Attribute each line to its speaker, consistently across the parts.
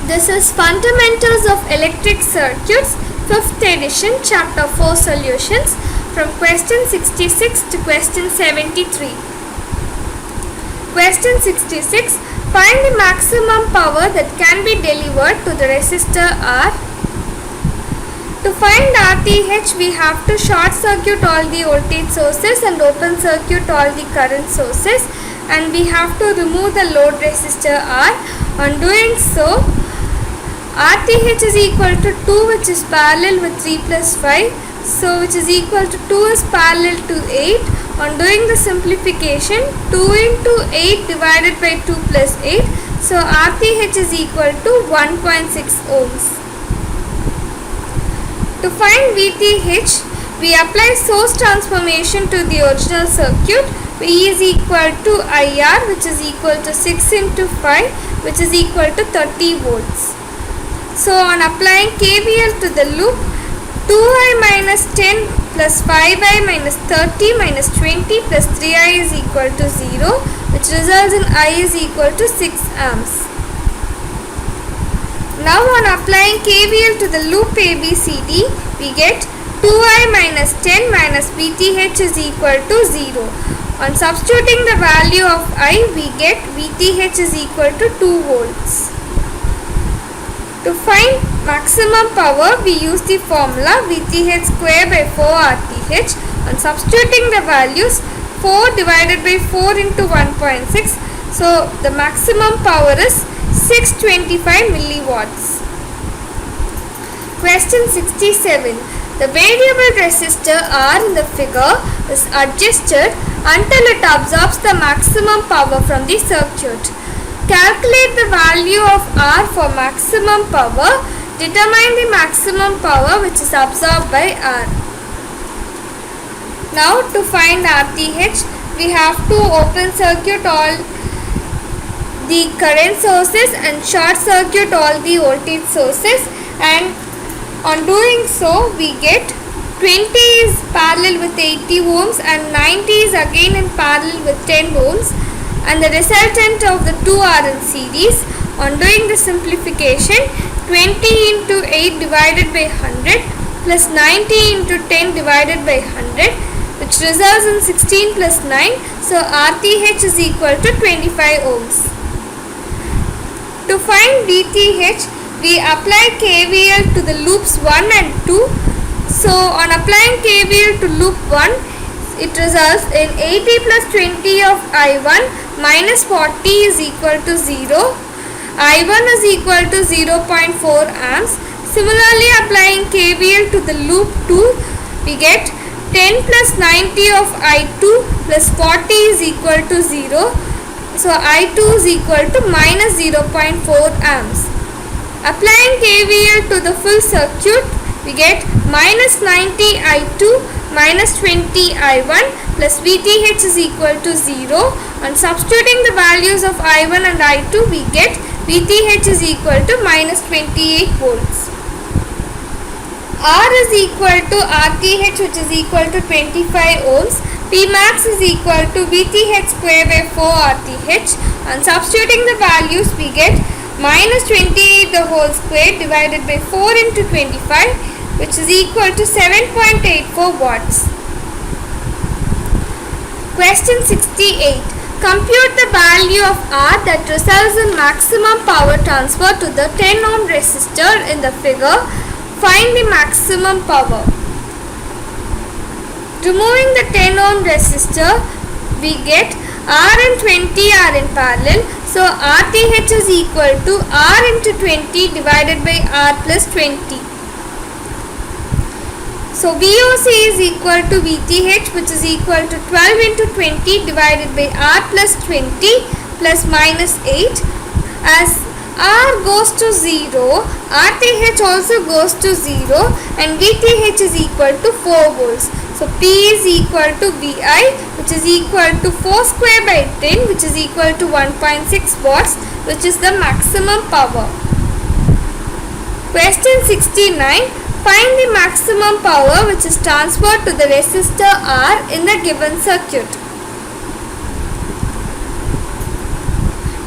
Speaker 1: This is Fundamentals of Electric Circuits, 5th edition, Chapter 4 Solutions, from question 66 to question 73. Question 66. Find the maximum power that can be delivered to the resistor R. To find RTH, we have to short circuit all the voltage sources and open circuit all the current sources, and we have to remove the load resistor R. On doing so, RTH is equal to 2, which is parallel with 3 plus 5. So which is equal to 2 is parallel to 8. On doing the simplification, 2 into 8 divided by 2 plus 8. So RTH is equal to 1.6 ohms. To find VTH, we apply source transformation to the original circuit. V is equal to IR, which is equal to 6 into 5, which is equal to 30 volts. So on applying KVL to the loop, 2i minus 10 plus 5i minus 30 minus 20 plus 3i is equal to 0, which results in I is equal to 6 amps. Now on applying KVL to the loop ABCD, we get 2i minus 10 minus VTH is equal to 0. On substituting the value of I, we get VTH is equal to 2 volts. To find maximum power, we use the formula VTH square by 4 RTH. On substituting the values, 4 divided by 4 into 1.6. So the maximum power is 625 milliwatts. Question 67. The variable resistor R in the figure is adjusted until it absorbs the maximum power from the circuit. Calculate the value of R for maximum power. Determine the maximum power which is absorbed by R. Now to find RTH, we have to open circuit all the current sources and short circuit all the voltage sources, and on doing so we get 20 is parallel with 80 ohms and 90 is again in parallel with 10 ohms, and the resultant of the two are in series. On doing the simplification, 20 into 8 divided by 100 plus 90 into 10 divided by 100, which results in 16 plus 9. So RTH is equal to 25 ohms. To find VTH, we apply KVL to the loops 1 and 2. So on applying KVL to loop 1, it results in 80 plus 20 of I1 minus 40 is equal to 0. I1 is equal to 0.4 amps. Similarly, applying KVL to the loop 2, we get 10 plus 90 of I2 plus 40 is equal to 0. So I2 is equal to minus 0.4 amps. Applying KVL to the full circuit, we get minus 90 I2 minus 20 I1 plus VTH is equal to 0. On substituting the values of I1 and I2, we get VTH is equal to minus 28 volts. R is equal to RTH, which is equal to 25 ohms. Pmax is equal to VTH square by 4 RTH. On substituting the values, we get minus 28 the whole square divided by 4 into 25, which is equal to 7.84 watts. Question 68. Compute the value of R that results in maximum power transfer to the 10 ohm resistor in the figure. Find the maximum power. Removing the 10 ohm resistor, we get R and 20 are in parallel. So RTH is equal to R into 20 divided by R plus 20. So VOC is equal to VTH, which is equal to 12 into 20 divided by R plus 20 plus minus 8. As R goes to 0, RTH also goes to 0 and VTH is equal to 4 volts. So P is equal to VI, which is equal to 4 square by 10, which is equal to 1.6 watts, which is the maximum power. Question 69. Find the maximum power which is transferred to the resistor R in the given circuit.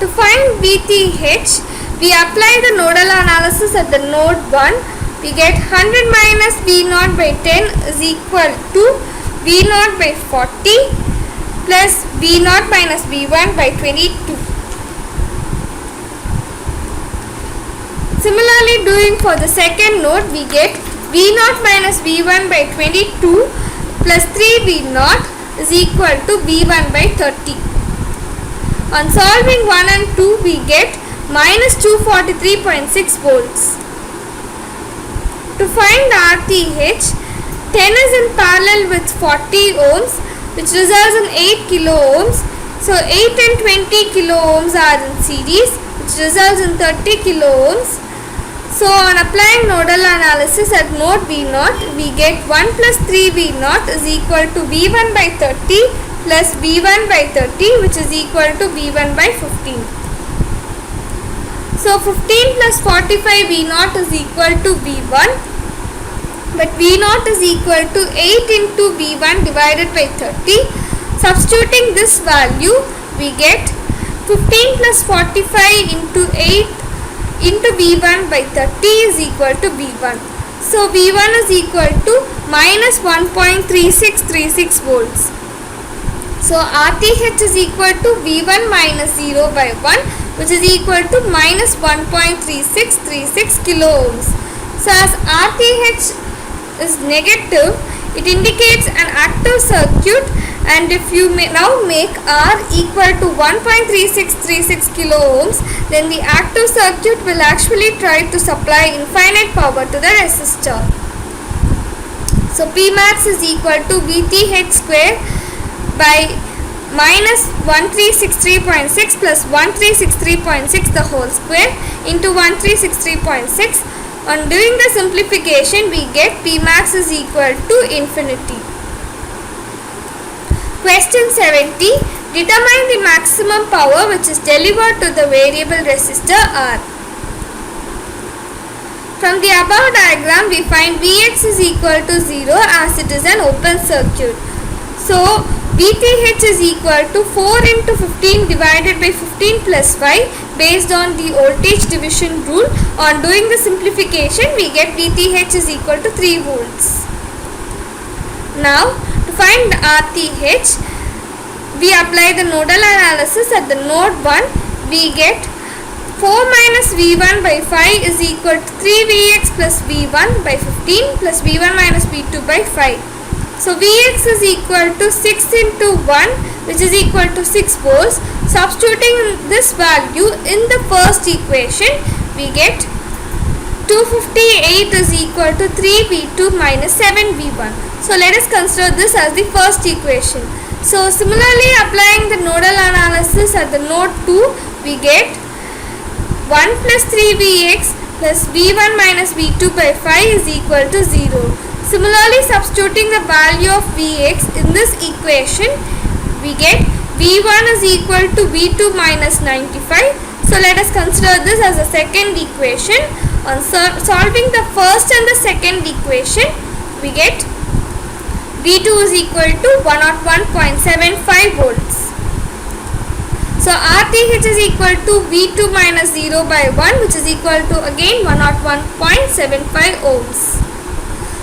Speaker 1: To find VTH, We apply the nodal analysis at the node 1. We get 100 minus V0 by 10 is equal to V0 by 40 plus V0 minus V1 by 22. Similarly, doing for the second node, we get V0 minus V1 by 22 plus 3V0 is equal to V1 by 30. On solving 1 and 2, we get minus 243.6 volts. To find RTH, 10 is in parallel with 40 ohms, which results in 8 kilo ohms. So 8 and 20 kilo ohms are in series, which results in 30 kilo ohms. So on applying nodal analysis at node V0, we get 1 plus 3V0 is equal to V1 by 30 plus V1 by 30, which is equal to V1 by 15. So 15 plus 45 V0 is equal to V1, but V0 is equal to 8 into V1 divided by 30. Substituting this value, we get 15 plus 45 into 8 into V1 by 30 is equal to V1. So V1 is equal to minus 1.3636 volts. So RTH is equal to V1 minus 0 by 1, which is equal to minus 1.3636 kilo ohms. So as RTH is negative, it indicates an active circuit, and if you now make R equal to 1.3636 kilo ohms, then the active circuit will actually try to supply infinite power to the resistor. So Pmax is equal to VTH square by minus 1363.6 plus 1363.6 the whole square into 1363.6. On doing the simplification, we get Pmax is equal to infinity. Question 70. Determine the maximum power which is delivered to the variable resistor R. From the above diagram, we find Vx is equal to 0 as it is an open circuit. So VTH is equal to 4 into 15 divided by 15 plus 5 based on the voltage division rule. On doing the simplification, we get VTH is equal to 3 volts. Now to find RTH, we apply the nodal analysis at the node 1. We get 4 minus V1 by 5 is equal to 3Vx plus V1 by 15 plus V1 minus V2 by 5. So Vx is equal to 6 into 1, which is equal to 6 volts. Substituting this value in the first equation, we get 258 is equal to 3V2 minus 7V1. So let us consider this as the first equation. So similarly, applying the nodal analysis at the node 2, we get 1 plus 3Vx plus V1 minus V2 by 5 is equal to 0. Similarly, substituting the value of Vx in this equation, we get V1 is equal to V2 minus 95. So let us consider this as a second equation. On solving the first and the second equation, we get V2 is equal to 101.75 volts. So RTH is equal to V2 minus 0 by 1, which is equal to again 101.75 ohms.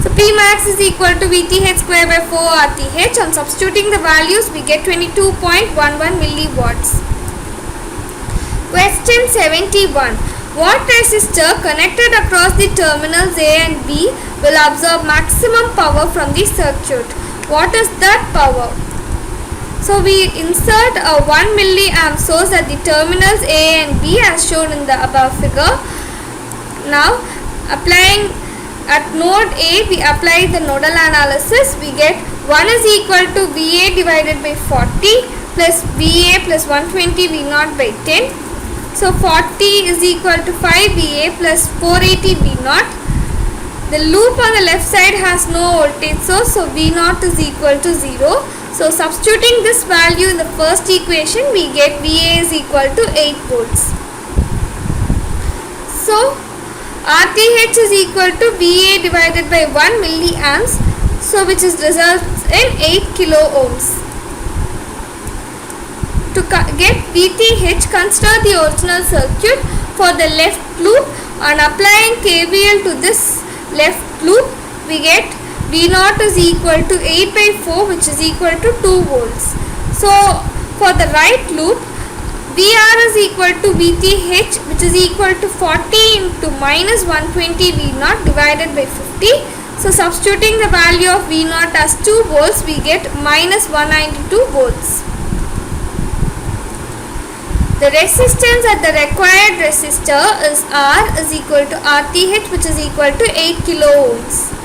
Speaker 1: So Pmax is equal to VTH square by 4 RTH. On substituting the values, we get 22.11 milliwatts. Question 71. What resistor connected across the terminals A and B will absorb maximum power from the circuit? What is that power? So we insert a 1 milliamp source at the terminals A and B as shown in the above figure. Now applying at node A, we apply the nodal analysis. We get 1 is equal to VA divided by 40 plus VA plus 120 V0 by 10. So 40 is equal to 5 VA plus 480 V0. The loop on the left side has no voltage source, so V0 is equal to 0. So substituting this value in the first equation, we get VA is equal to 8 volts. So RTH is equal to VA divided by 1 milliamps, so which is results in 8 kilo ohms. To get VTH, consider the original circuit. for the left loop. On applying KVL to this left loop, we get V0 is equal to 8 by 4, which is equal to 2 volts. So for the right loop, VR is equal to VTH, which is equal to 40 into minus 120 V0 divided by 50. So substituting the value of V0 as 2 volts, we get minus 192 volts. The resistance at the required resistor is R is equal to RTH, which is equal to 8 kilo ohms.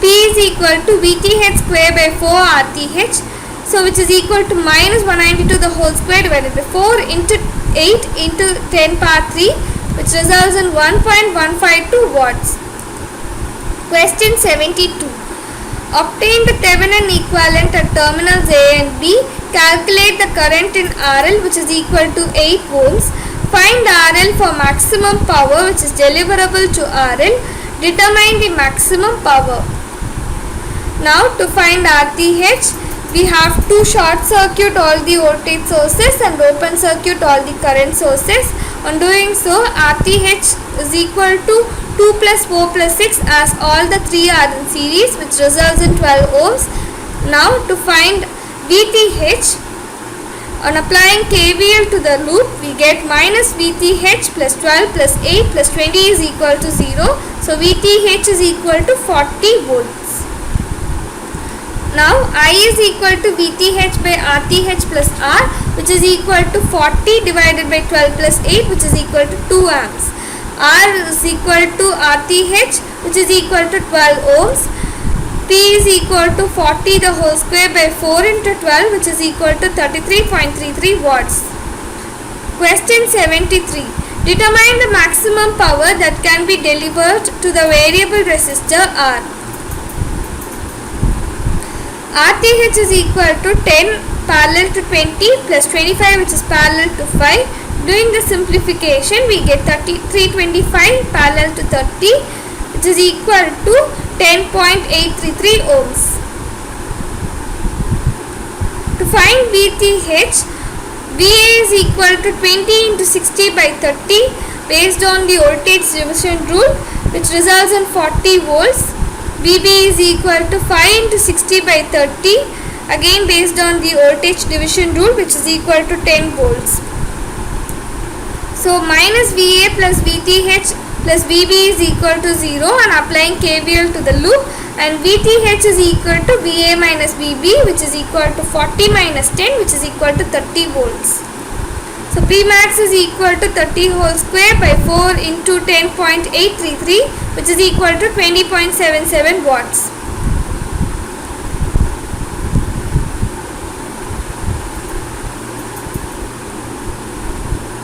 Speaker 1: P is equal to VTH square by 4 RTH, so which is equal to minus 192 the whole square divided by 4 into 8 into 10 power 3, which results in 1.152 watts. Question 72. Obtain the Thevenin equivalent at terminals A and B. Calculate the current in RL, which is equal to 8 ohms. Find RL for maximum power which is deliverable to RL. Determine the maximum power. Now to find RTH, we have to short circuit all the voltage sources and open circuit all the current sources. On doing so, RTH is equal to 2 plus 4 plus 6, as all the three are in series, which results in 12 ohms. Now to find VTH, on applying KVL to the loop, we get minus VTH plus 12 plus 8 plus 20 is equal to 0. So VTH is equal to 40 volts. Now I is equal to VTH by RTH plus R, which is equal to 40 divided by 12 plus 8, which is equal to 2 amps. R is equal to RTH, which is equal to 12 ohms. P is equal to 40 the whole square by 4 into 12, which is equal to 33.33 watts. Question 73. Determine the maximum power that can be delivered to the variable resistor R. RTH is equal to 10 parallel to 20 plus 25, which is parallel to 5. Doing the simplification, we get 325 parallel to 30, which is equal to 10.833 ohms. To find VTH, VA is equal to 20 into 60 by 30 based on the voltage division rule, which results in 40 volts. VB is equal to 5 into 60 by 30, again based on the voltage division rule, which is equal to 10 volts. So minus VA plus VTH plus VB is equal to 0 and applying KVL to the loop, and VTH is equal to VA minus VB, which is equal to 40 minus 10, which is equal to 30 volts. So Pmax is equal to 30 whole square by 4 into 10.833, which is equal to 20.77 watts.